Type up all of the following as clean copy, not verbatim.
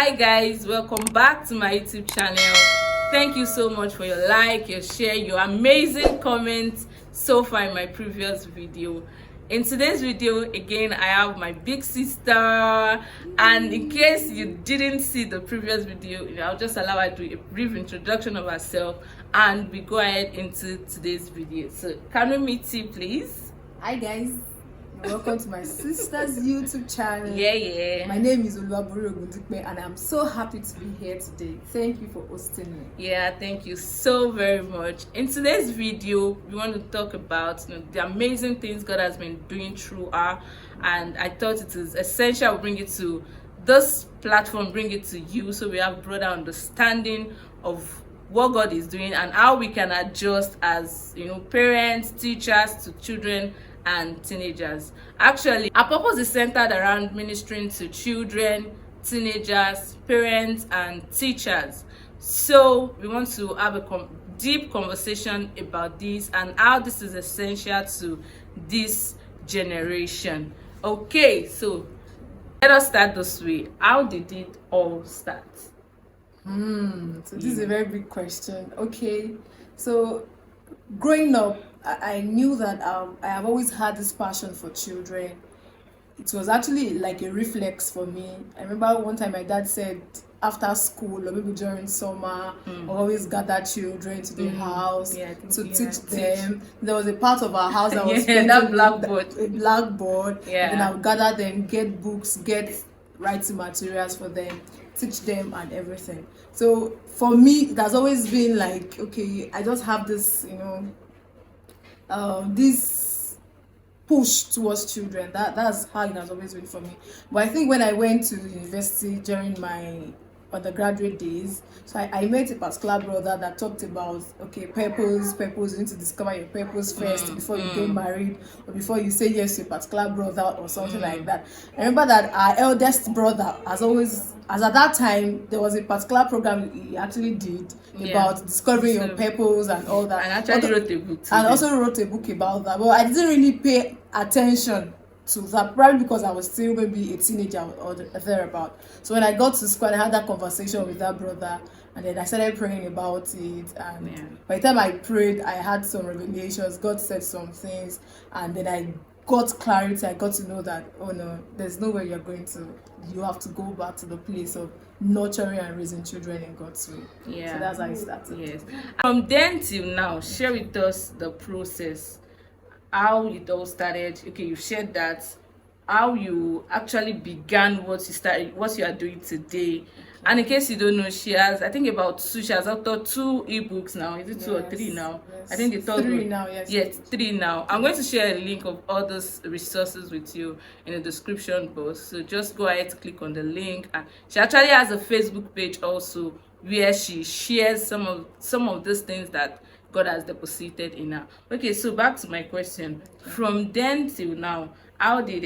Hi guys, welcome back to my YouTube channel. Thank you so much for your like, your share, your amazing comments so far in my previous video. In today's video again, I have my big sister, and in case you didn't see the previous video, I'll just allow her to do a brief introduction of herself and we go ahead into today's video. So can we meet you, please? Hi guys, welcome to my sister's YouTube channel. Yeah. My name is Oluwabori and I'm so happy to be here today. Thank you for hosting me. Yeah, thank you so very much. In today's video, we want to talk about the amazing things God has been doing through her, and I thought it is essential we bring it to this platform, bring it to you, so we have broader understanding of what God is doing and how we can adjust as parents, teachers to children and teenagers. Actually, our purpose is centered around ministering to children, teenagers, parents and teachers. So we want to have a deep conversation about this and how this is essential to this generation. Okay, so let us start this way. How did it all start? So this is a very big question. Okay, so growing up, I knew that I have always had this passion for children. It was actually like a reflex for me. I remember one time my dad said after school or maybe during summer, I always gather children to the house to teach them. There was a part of our house that was that blackboard. A blackboard. Yeah. And then I would gather them, get books, get writing materials for them, teach them and everything. So for me, it has always been like, okay, I just have this, this push towards children. That's how it has always been for me. But I think when I went to university during my undergraduate days, so I met a particular brother that talked about, okay, purpose, you need to discover your purpose first before you get married or before you say yes to a particular brother or something like that. I remember that our eldest brother as at that time, there was a particular program he actually did about discovering your purpose and all that. And actually wrote a book too. And also wrote a book about that. But I didn't really pay attention to that, probably because I was still maybe a teenager or thereabout. So when I got to school, I had that conversation with that brother, and then I started praying about it. And by the time I prayed, I had some revelations. God said some things, and then I got clarity. I got to know that, oh no, there's no way you're going to. You have to go back to the place of nurturing and raising children in God's way. Yeah. So that's how it started. Yes. From then till now, share with us the process, how it all started. Okay, you shared that, how you actually began what you are doing today. And in case you don't know, she has, I think about she has authored 2 ebooks now. Is it 2 or 3 now? Yes. I think the third 3 one. now, yes. Yes, 3 now. I'm going to share a link of all those resources with you in the description box. So just go ahead, click on the link. And she actually has a Facebook page also where she shares some of those things that God has deposited in her. Okay, so back to my question. From then till now, how did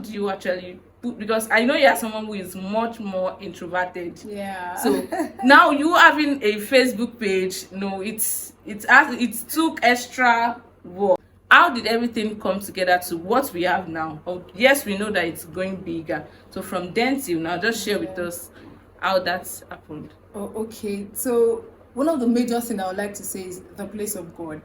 you actually put, because I know you are someone who is much more introverted. Yeah. So now you having a Facebook page, it took extra work. How did everything come together to what we have now? Oh, yes, we know that it's going bigger. So from then till now, just share with us how that's happened. Oh, okay. So one of the major things I would like to say is the place of God.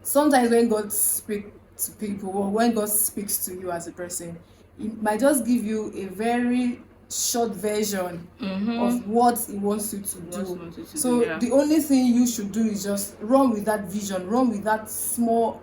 Sometimes when God speaks to people or when God speaks to you as a person, it might just give you a very short version of what he wants you to do. So the only thing you should do is just run with that vision, run with that small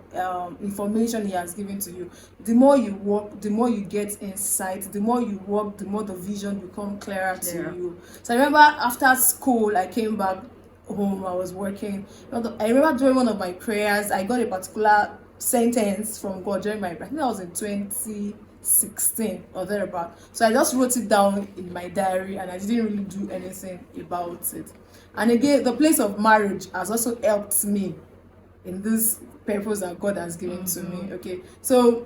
information he has given to you. The more you work, the more you get insight. The more you work, the more the vision becomes clearer to you. So I remember after school, I came back home, I was working. I remember during one of my prayers, I got a particular sentence from God during my prayer. I think that was in 2016 or thereabout. So I just wrote it down in my diary and I didn't really do anything about it. And again, the place of marriage has also helped me in this purpose that God has given to me. Okay, so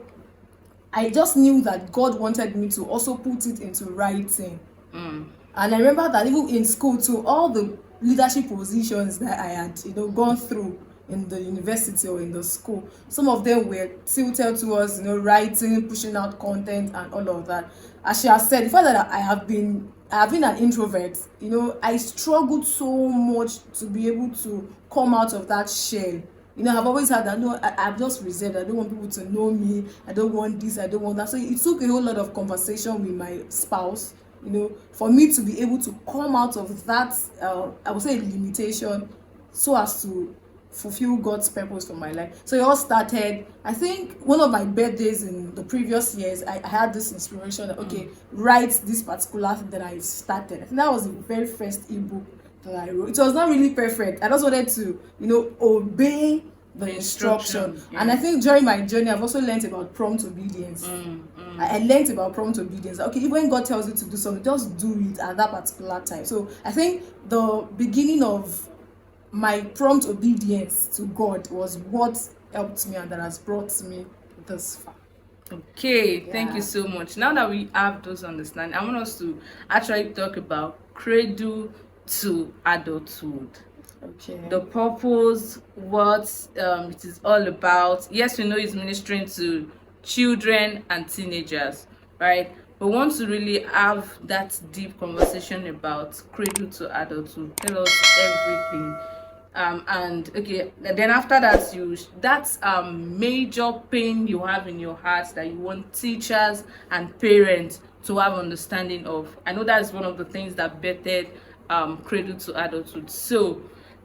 I just knew that God wanted me to also put it into writing. And I remember that even in school too, all the leadership positions that I had gone through in the university or in the school. Some of them were tilted towards, writing, pushing out content and all of that. As she has said, the fact that I have been an introvert, I struggled so much to be able to come out of that shell. I've always had that, no, I'm just reserved. I don't want people to know me. I don't want this, I don't want that. So it took a whole lot of conversation with my spouse, for me to be able to come out of that, I would say, limitation, so as to fulfill God's purpose for my life. So it all started, I think, one of my birthdays in the previous years. I had this inspiration that, okay, write this particular thing that I started. I think that was the very first ebook that I wrote. It was not really perfect. I just wanted to, obey the instruction. Yeah. And I think during my journey, I've also learned about prompt obedience. I learned about prompt obedience. Okay, when God tells you to do something, just do it at that particular time. So I think the beginning of my prompt obedience to God was what helped me and that has brought me this far. Okay, thank you so much. Now that we have those understanding, I want us to actually talk about cradle to adulthood. Okay. The purpose, what it is all about. Yes, we know it's ministering to children and teenagers, right? But we want to really have that deep conversation about cradle to adulthood. Tell us everything. And okay, then after that, that's major pain you have in your heart that you want teachers and parents to have understanding of. I know that's one of the things that bettered cradle to adulthood. So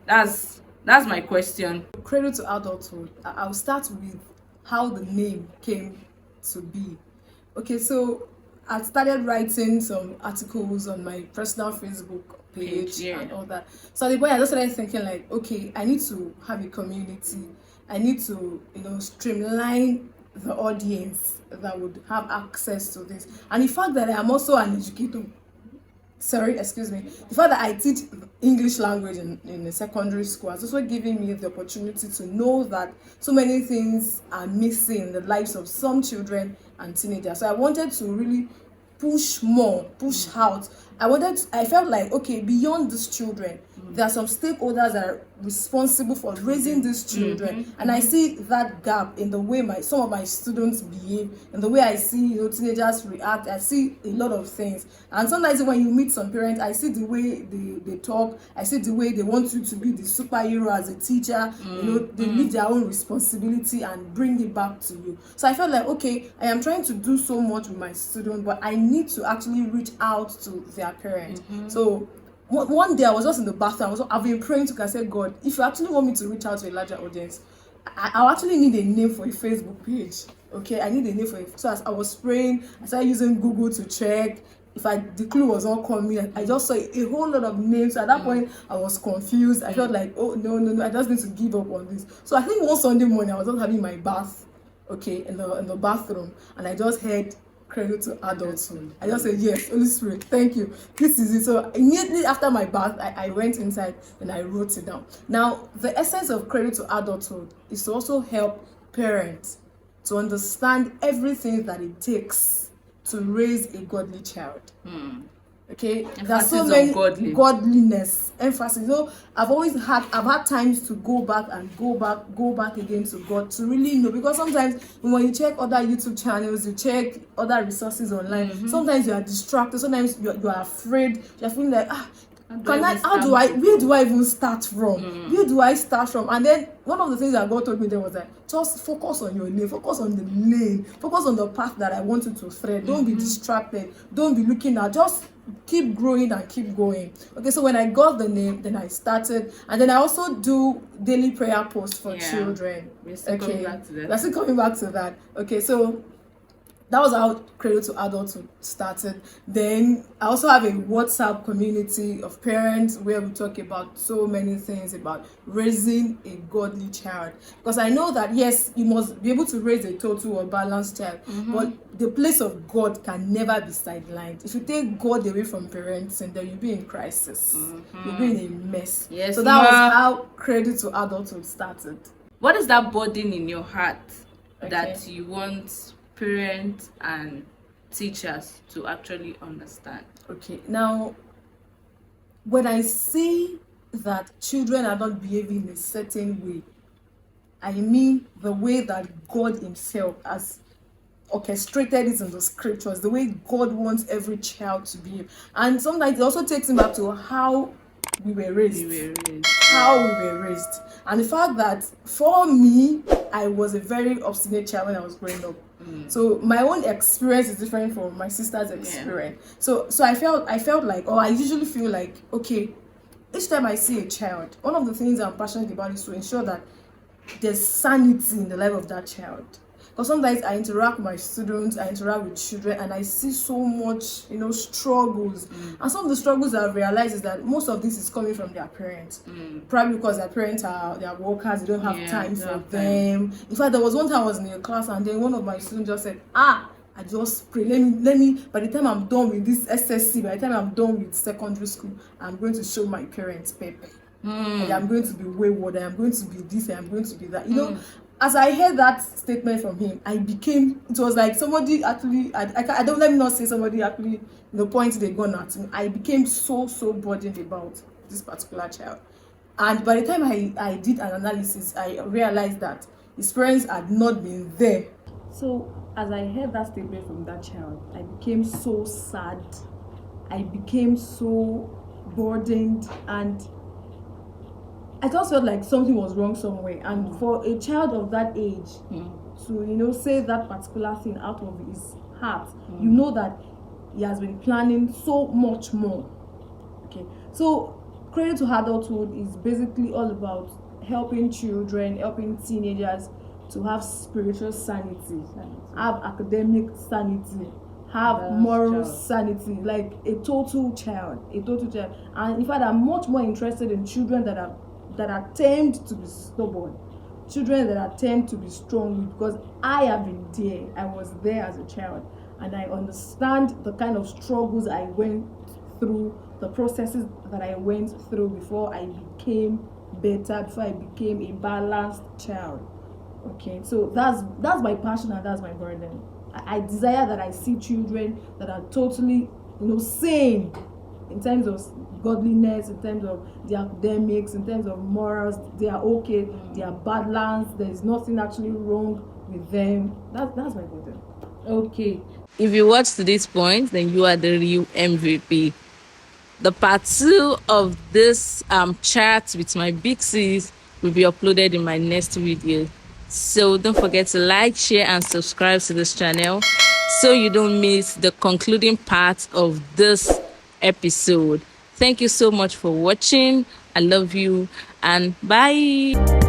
that's my question. Cradle to adulthood, I'll start with how the name came to be. Okay, so I started writing some articles on my personal Facebook page and all that. So at the point I just started thinking like, okay, I need to have a community. I need to, streamline the audience that would have access to this. And the fact that I am also an educator, the fact that I teach English language in a secondary school has also given me the opportunity to know that so many things are missing in the lives of some children and teenagers. So I wanted to really push out. I felt like, okay, beyond these children, there are some stakeholders that are responsible for raising these children. And I see that gap in the way some of my students behave, in the way I see, teenagers react. I see a lot of things. And sometimes when you meet some parents, I see the way they talk. I see the way they want you to be the superhero as a teacher. They leave their own responsibility and bring it back to you. So I felt like, okay, I am trying to do so much with my students, but I need to actually reach out to their parents. So one day I was just in the bathroom. I've been praying to God. I said, God, if you actually want me to reach out to a larger audience, I actually need a name for a Facebook page. Okay, I need a name for it. So as I was praying, I started using Google to check if the clue was not coming. I just saw a whole lot of names. So at that point, I was confused. I felt like, oh no, I just need to give up on this. So I think one Sunday morning, I was just having my bath, okay, in the bathroom, and I just heard cradle to adulthood. I just said, yes, Holy Spirit, thank you. This is it. So immediately after my bath, I went inside and I wrote it down. Now, the essence of cradle to adulthood is to also help parents to understand everything that it takes to raise a godly child. Okay, there's so many godliness emphasis. I've had times to go back again to God to really know, because sometimes when you check other YouTube channels, you check other resources online, sometimes you are distracted, sometimes you are afraid, you're feeling like, where do I even start from? Where do I start from? And then one of the things that God told me then was that just focus on your lane, focus on the lane, focus on the path that I want you to thread. Don't be distracted, don't be looking at, just keep growing and keep going. Okay, so when I got the name, then I started, and then I also do daily prayer posts for children. We're still coming back to that. Okay, so that was how Cradle to Adulthood started. Then I also have a WhatsApp community of parents where we talk about so many things about raising a godly child. Because I know that, yes, you must be able to raise a total or balanced child, but the place of God can never be sidelined. If you take God away from parenting, then you'll be in crisis. You'll be in a mess. Yes, so that was how Cradle to Adulthood started. What is that burden in your heart that you want parents and teachers to actually understand? Okay, now when I see that children are not behaving in a certain way, I mean the way that God Himself has orchestrated it in the scriptures, the way God wants every child to be. And sometimes it also takes him back to how we were raised. How we were raised. And the fact that for me, I was a very obstinate child when I was growing up. So my own experience is different from my sister's experience. So I felt like, or I usually feel like, okay, each time I see a child, one of the things I'm passionate about is to ensure that there's sanity in the life of that child. Because sometimes I interact with my students, I interact with children, and I see so much, struggles. And some of the struggles I've realized is that most of this is coming from their parents. Probably because their parents are workers, they don't have time for them. In fact, there was one time I was in a class, and then one of my students just said, I just pray. Let me. By the time I'm done with this SSC, by the time I'm done with secondary school, I'm going to show my parents paper. And I'm going to be wayward. I'm going to be this. I'm going to be that. As I heard that statement from him, it was like somebody actually. I don't let me not say somebody actually. Pointed a gun at me. I became so burdened about this particular child. And by the time I did an analysis, I realized that his parents had not been there. So as I heard that statement from that child, I became so sad. I became so burdened, and I just felt like something was wrong somewhere. And for a child of that age to say that particular thing out of his heart, that he has been planning so much more. Okay, so Cradle to Adulthood is basically all about helping children, helping teenagers to have spiritual sanity, have academic sanity, have moral sanity, like a total child. And in fact, I'm much more interested in children that are tamed to be stubborn, children that are tamed to be strong, because I have been there. I was there as a child, and I understand the kind of struggles I went through, the processes that I went through before I became better, before I became a balanced child. Okay, so that's my passion and that's my burden. I desire that I see children that are totally, sane in terms of godliness, in terms of the academics, in terms of morals. They are okay, they are balanced, there is nothing actually wrong with them. That's my burden. Okay, if you watch to this point, then you are the real MVP. The part 2 of this chat with my big sis will be uploaded in my next video. So don't forget to like, share, and subscribe to this channel so you don't miss the concluding part of this episode. Thank you so much for watching. I love you, and bye.